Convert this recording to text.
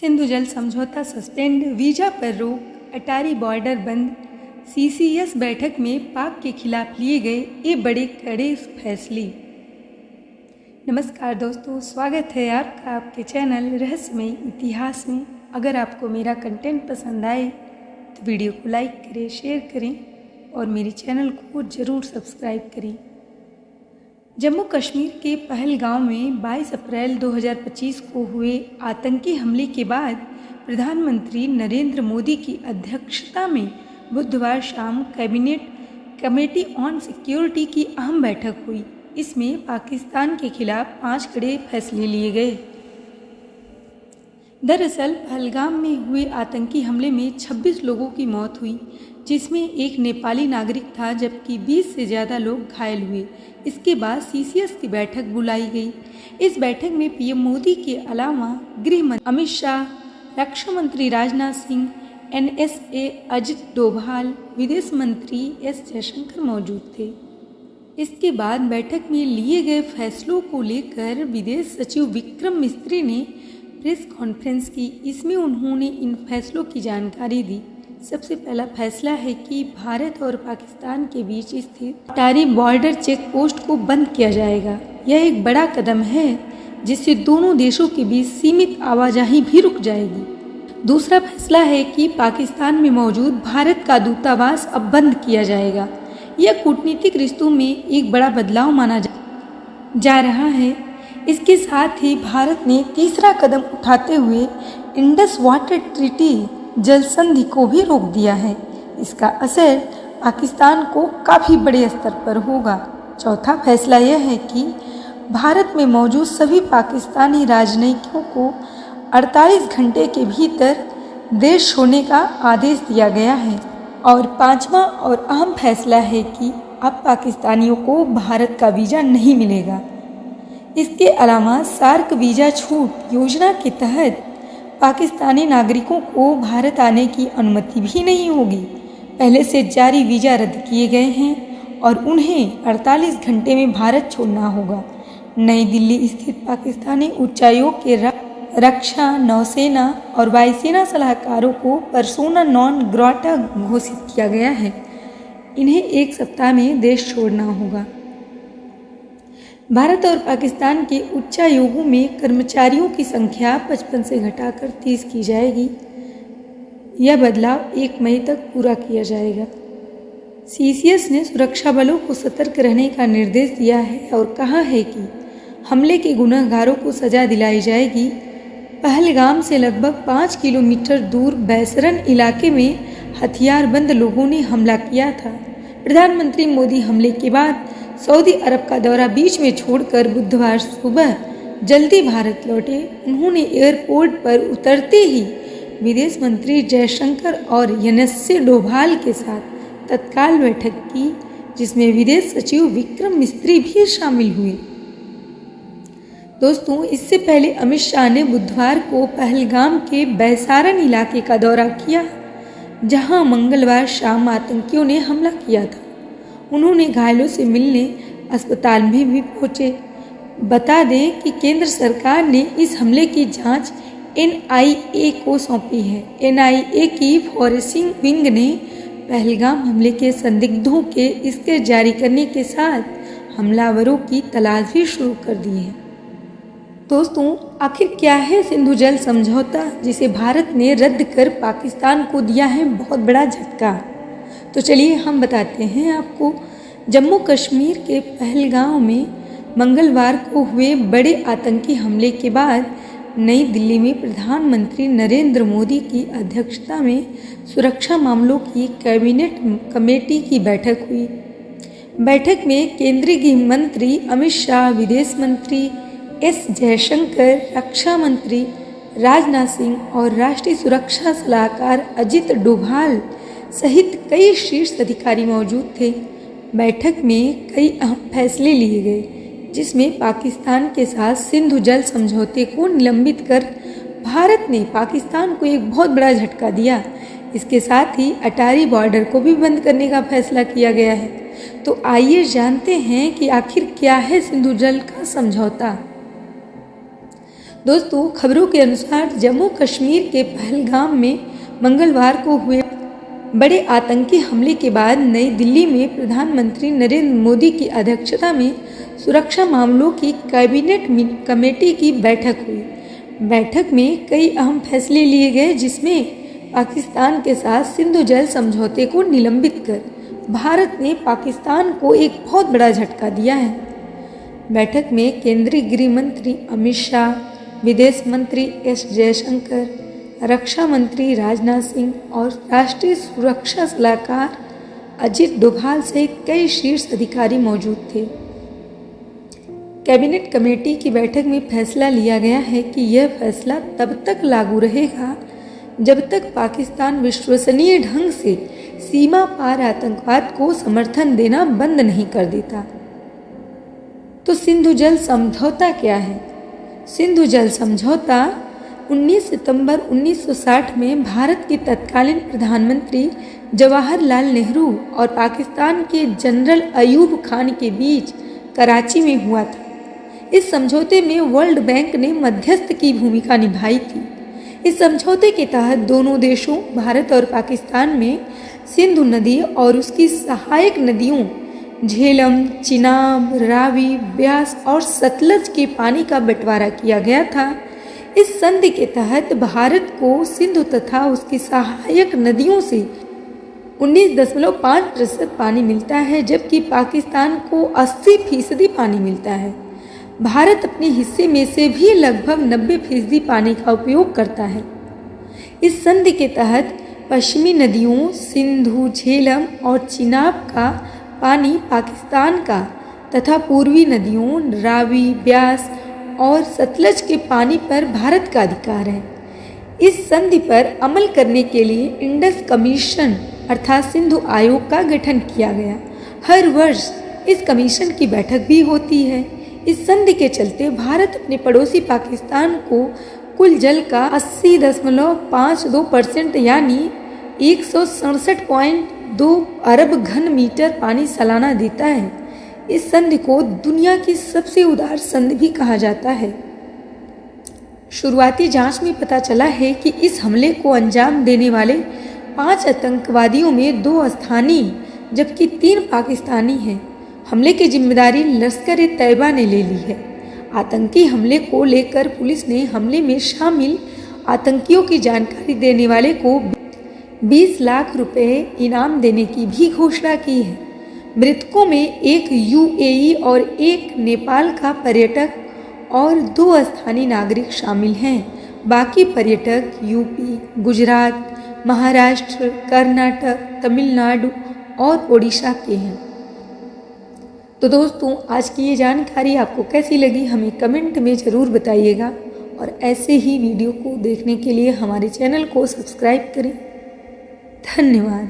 सिंधु जल समझौता suspend, visa पर रोक, अटारी बॉर्डर बंद। सीसीएस बैठक में पाक के खिलाफ लिए गए ये बड़े कड़े फैसले। नमस्कार दोस्तों, स्वागत है आपका आपके चैनल रहस्यमय इतिहास में। अगर आपको मेरा कंटेंट पसंद आए तो वीडियो को लाइक करें, शेयर करें और मेरे चैनल को ज़रूर सब्सक्राइब करें। जम्मू कश्मीर के पहलगांव में 22 अप्रैल 2025 को हुए आतंकी हमले के बाद प्रधानमंत्री नरेंद्र मोदी की अध्यक्षता में बुधवार शाम कैबिनेट कमेटी ऑन सिक्योरिटी की अहम बैठक हुई। इसमें पाकिस्तान के खिलाफ 5 कड़े फैसले लिए गए। दरअसल पहलगाम में हुए आतंकी हमले में 26 लोगों की मौत हुई, जिसमें एक नेपाली नागरिक था, जबकि 20 से ज़्यादा लोग घायल हुए। इसके बाद सीसीएस की बैठक बुलाई गई। इस बैठक में पीएम मोदी के अलावा गृह मंत्री अमित शाह, रक्षा मंत्री राजनाथ सिंह, एनएसए अजित डोभाल, विदेश मंत्री एस जयशंकर मौजूद थे। इसके बाद बैठक में लिए गए फैसलों को लेकर विदेश सचिव विक्रम मिस्री ने प्रेस कॉन्फ्रेंस की। इसमें उन्होंने इन फैसलों की जानकारी दी। सबसे पहला फैसला है कि भारत और पाकिस्तान के बीच स्थित अटारी बॉर्डर चेक पोस्ट को बंद किया जाएगा। यह एक बड़ा कदम है जिससे दोनों देशों के बीच सीमित आवाजाही भी रुक जाएगी। दूसरा फैसला है कि पाकिस्तान में मौजूद भारत का दूतावास अब बंद किया जाएगा। यह कूटनीतिक रिश्तों में एक बड़ा बदलाव माना जा रहा है। इसके साथ ही भारत ने तीसरा कदम उठाते हुए इंडस वाटर ट्रीटी जल संधि को भी रोक दिया है। इसका असर पाकिस्तान को काफ़ी बड़े स्तर पर होगा। चौथा फैसला यह है कि भारत में मौजूद सभी पाकिस्तानी राजनयिकों को 48 घंटे के भीतर देश छोड़ने का आदेश दिया गया है। और पांचवा और अहम फैसला है कि अब पाकिस्तानियों को भारत का वीज़ा नहीं मिलेगा। इसके अलावा सार्क वीज़ा छूट योजना के तहत पाकिस्तानी नागरिकों को भारत आने की अनुमति भी नहीं होगी। पहले से जारी वीज़ा रद्द किए गए हैं और उन्हें 48 घंटे में भारत छोड़ना होगा। नई दिल्ली स्थित पाकिस्तानी उच्चायोग के रक्षा, नौसेना और वायुसेना सलाहकारों को पर्सोना नॉन ग्राटा घोषित किया गया है। इन्हें 1 सप्ताह में देश छोड़ना होगा। भारत और पाकिस्तान के उच्चायोगों में कर्मचारियों की संख्या 55 से घटाकर 30 की जाएगी। यह बदलाव 1 मई तक पूरा किया जाएगा। सीसीएस ने सुरक्षा बलों को सतर्क रहने का निर्देश दिया है और कहा है कि हमले के गुनहगारों को सजा दिलाई जाएगी। पहलगाम से लगभग 5 किलोमीटर दूर बैसरन इलाके में हथियारबंद लोगों ने हमला किया था। प्रधानमंत्री मोदी हमले के बाद सऊदी अरब का दौरा बीच में छोड़कर बुधवार सुबह जल्दी भारत लौटे। उन्होंने एयरपोर्ट पर उतरते ही विदेश मंत्री जयशंकर और एनएसए डोभाल के साथ तत्काल बैठक की, जिसमें विदेश सचिव विक्रम मिस्री भी शामिल हुए। दोस्तों, इससे पहले अमित शाह ने बुधवार को पहलगाम के बैसारन इलाके का दौरा किया, जहां मंगलवार शाम आतंकियों ने हमला किया था। उन्होंने घायलों से मिलने अस्पताल में भी पहुंचे। बता दें कि केंद्र सरकार ने इस हमले की जांच एनआईए को सौंपी है। एनआईए की फॉरेंसिक विंग ने पहलगाम हमले के संदिग्धों के स्केच जारी करने के साथ हमलावरों की तलाश भी शुरू कर दी है। दोस्तों, आखिर क्या है सिंधु जल समझौता, जिसे भारत ने रद्द कर पाकिस्तान को दिया है बहुत बड़ा झटका? तो चलिए हम बताते हैं आपको। जम्मू कश्मीर के पहलगांव में मंगलवार को हुए बड़े आतंकी हमले के बाद नई दिल्ली में प्रधानमंत्री नरेंद्र मोदी की अध्यक्षता में सुरक्षा मामलों की कैबिनेट कमेटी की बैठक हुई। बैठक में केंद्रीय गृह मंत्री अमित शाह, विदेश मंत्री एस जयशंकर, रक्षा मंत्री राजनाथ सिंह और राष्ट्रीय सुरक्षा सलाहकार अजित डोभाल सहित कई शीर्ष अधिकारी मौजूद थे। बैठक में कई अहम फैसले लिए गए, जिसमें पाकिस्तान के साथ सिंधु जल समझौते को निलंबित कर भारत ने पाकिस्तान को एक बहुत बड़ा झटका दिया। इसके साथ ही अटारी बॉर्डर को भी बंद करने का फैसला किया गया है। तो आइए जानते हैं कि आखिर क्या है सिंधु जल का समझौता। दोस्तों, खबरों के अनुसार जम्मू कश्मीर के पहलगाम में मंगलवार को हुए बड़े आतंकी हमले के बाद नई दिल्ली में प्रधानमंत्री नरेंद्र मोदी की अध्यक्षता में सुरक्षा मामलों की कैबिनेट कमेटी की बैठक हुई। बैठक में कई अहम फैसले लिए गए, जिसमें पाकिस्तान के साथ सिंधु जल समझौते को निलंबित कर भारत ने पाकिस्तान को एक बहुत बड़ा झटका दिया है। बैठक में केंद्रीय गृह मंत्री अमित शाह, विदेश मंत्री एस जयशंकर, रक्षा मंत्री राजनाथ सिंह और राष्ट्रीय सुरक्षा सलाहकार अजित डोभाल सहित कई शीर्ष अधिकारी मौजूद थे। कैबिनेट कमेटी की बैठक में फैसला लिया गया है कि यह फैसला तब तक लागू रहेगा जब तक पाकिस्तान विश्वसनीय ढंग से सीमा पार आतंकवाद को समर्थन देना बंद नहीं कर देता। तो सिंधु जल समझौता क्या है? सिंधु जल समझौता 19 सितंबर 1960 में भारत के तत्कालीन प्रधानमंत्री जवाहरलाल नेहरू और पाकिस्तान के जनरल अयूब खान के बीच कराची में हुआ था। इस समझौते में वर्ल्ड बैंक ने मध्यस्थ की भूमिका निभाई थी। इस समझौते के तहत दोनों देशों भारत और पाकिस्तान में सिंधु नदी और उसकी सहायक नदियों झेलम, चिनाब, रावी, ब्यास और सतलज के पानी का बंटवारा किया गया था। इस संधि के तहत भारत को सिंधु तथा उसकी सहायक नदियों से 19.5% पानी मिलता है, जबकि पाकिस्तान को 80% पानी मिलता है। भारत अपने हिस्से में से भी लगभग 90% पानी का उपयोग करता है। इस संधि के तहत पश्चिमी नदियों सिंधु, झेलम और चिनाब का पानी पाकिस्तान का तथा पूर्वी नदियों रावी, ब्यास और सतलज के पानी पर भारत का अधिकार है। इस संधि पर अमल करने के लिए इंडस कमीशन अर्थात सिंधु आयोग का गठन किया गया। हर वर्ष इस कमीशन की बैठक भी होती है। इस संधि के चलते भारत अपने पड़ोसी पाकिस्तान को कुल जल का 80.52% यानी 167.2 अरब घन मीटर पानी सालाना देता है। इस संधि को दुनिया की सबसे उदार संधि भी कहा जाता है। शुरुआती जांच में पता चला है कि इस हमले को अंजाम देने वाले 5 आतंकवादियों में 2 स्थानीय जबकि 3 पाकिस्तानी हैं। हमले की जिम्मेदारी लश्कर-ए-तैयबा ने ले ली है। आतंकी हमले को लेकर पुलिस ने हमले में शामिल आतंकियों की जानकारी देने वाले को 20 लाख रुपए इनाम देने की भी घोषणा की है। मृतकों में एक यूएई और एक नेपाल का पर्यटक और 2 स्थानीय नागरिक शामिल हैं। बाकी पर्यटक यूपी, गुजरात, महाराष्ट्र, कर्नाटक, तमिलनाडु और ओडिशा के हैं। तो दोस्तों, आज की ये जानकारी आपको कैसी लगी हमें कमेंट में ज़रूर बताइएगा और ऐसे ही वीडियो को देखने के लिए हमारे चैनल को सब्सक्राइब करें। धन्यवाद।